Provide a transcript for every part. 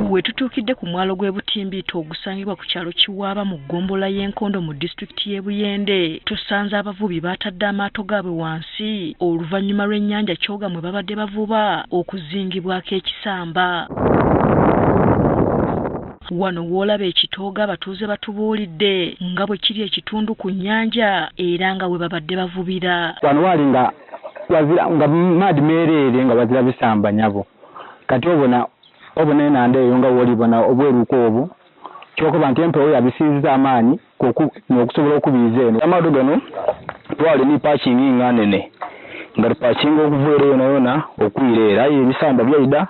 Wetutuukidde ku mwalo gw'e Butimbiito ogusangibwa ku kyalo Kiwaaba mu Gombola y'Enkondo mu disitulikiti y'e Buyende. Tusanze abavubi baatadde amaato gaabwe wansi oluvannyuma lw'ennyanja Kyoga mwe babadde bavuba okuzingibwako ekisamba. Wano w'olaba ekitooga abatuuze batubuulidde nga bwe kiri ekitundu ku nnyanja era nga we babadde bavubira. Wano waali nga maadi meereere nga bazira bisamba nyabo. Kati obona enanda eyo nga w'olibona obweruko obwo kyokuba nti empewo yabisiiziza amaanyi n'okusobola okubiiza eno. Amaato gano twali ni paakingi nga nene nga tupaakinga okuva yona yona okwireera aye ebisamba byaida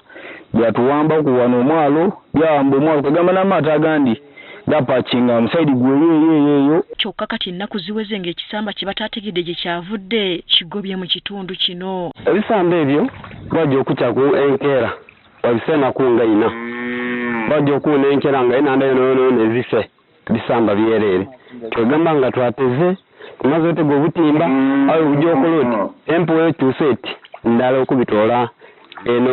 byatuwamba ku wano omwalo byawamba omwalo kagamba n'amaato agandi gapaakinga musaidi gweyeyeyo. Kyokka kati ennaku ziweze ng'ekisamba kye bataategedde gye kyavudde kigobye mu kitundu kino. Ebisamba ebyo bajja okukyaku enkeera wabisena kunga ina bajja okuuna enkeera nga enanda yona ezife bisamba byereere twegamba nga twateze tumaze otega obutimba awe bujja okola oti empewo ekyusa eti ndala okubitoola eno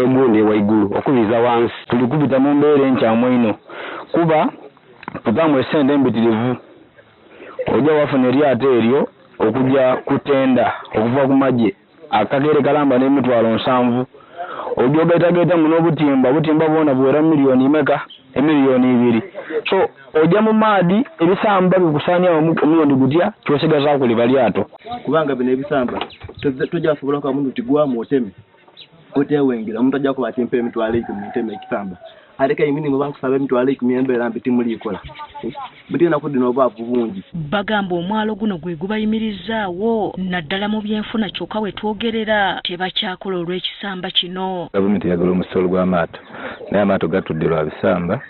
egundi waigulu okubiza wansi tuli kubita mu mbeera enkyamu ino kuba tugamu esente embitirivu ojja wafuna eryato eryo okujja kutenda okuva ku magye akagere kalamba n'emitwalo 7 ojja ogaitagaita muno obutimba bwona buwera miliyoni meka emiliyoni 2 so ojja mu maadi ebisamba bikusaanyawo omulundi gutya kyosigaza kuliba lyato kubanga bino ebisamba tojja kusobola kwa muntu tigwamu oteme otewengira omuntu ajja kuba timpa emitwalo 10 nteme ekisamba aleka imini mu bankusaba emitwalo 10 embeera mbi timulikola butina kudina obwavu bungi. Bagamba omwalo guno gwe gubayimirizaawo naddala mu byenfuna kyokka we twogerera tebakyakola olw'ekisamba kino. Gavumenti yagala omusolo gw'amaato naye amaato gatudde lwa bisamba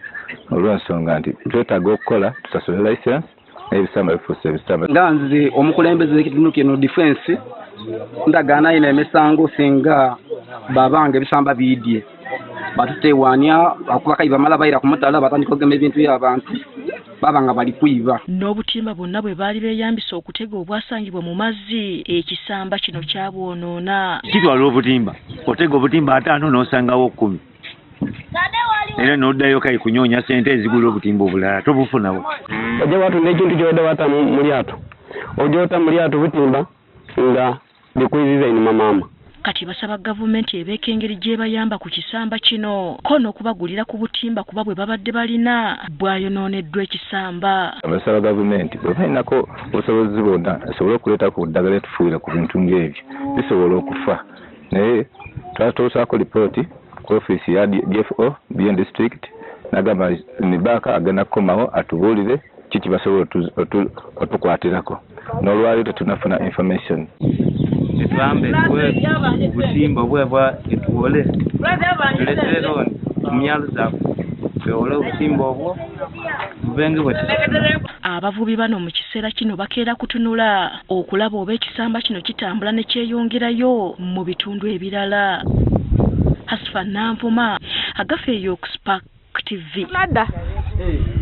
olw'ensonga nti twetaaga okukola tusasule license n'ebisamba bifuuse ebisamba. Nga nze omukulembeze w'ekitundu kino defense ndagaana ina emisango singa babanga ebisamba biidye batuteewaanya akubakayi bamala bayira ku mutala batandika okugema ebintu by'abantu baba nga bali kwiba. N'obutimba bwonna bwe baali beeyambisa okutega obwasangibwa mu mazzi ekisamba kino kyabwonoona. Kitwala obutimba otega obutimba 5 n'osangawo 10 era n'oddayo kayi kunyoonya sente ezigula obutimba obulala tobufunawo. Ojja watunda ekintu ky'odda wata mu lyato ojja ota mu lyato butimba nga bikwiziza einuma maama. Kati basaba gavumenti ebeeka engeri gy'ebayamba ku kisamba kino ko n'okubagulira ku butimba kuba bwe babadde balina bwayonooneddwa ekisamba. Basaba gavumenti bwe balinako obusobozi bwonna asobole okuleetako eddagala etufuuyira ku bintu ng'ebyo bisobola okufa naye twatuusaako lipooti ku ofiisi ya DFO Buyende District n'agamba Nibaka agenda kukomawo atubuulire kiki basobola otukwatirako n'olwaliro tetunafuna information. Tuambe butimba bwebwa etuwole tuleterero mumyalo zaffe tuwole obutimba obwo bubenge bwe. Abavubi bano mu kiseera kino bakeera kutunula okulaba oba ekisamba kino kitambula ne kyeyongerayo mu bitundu ebirala. Hasfa Nanvuma, Agafe York Spark TV.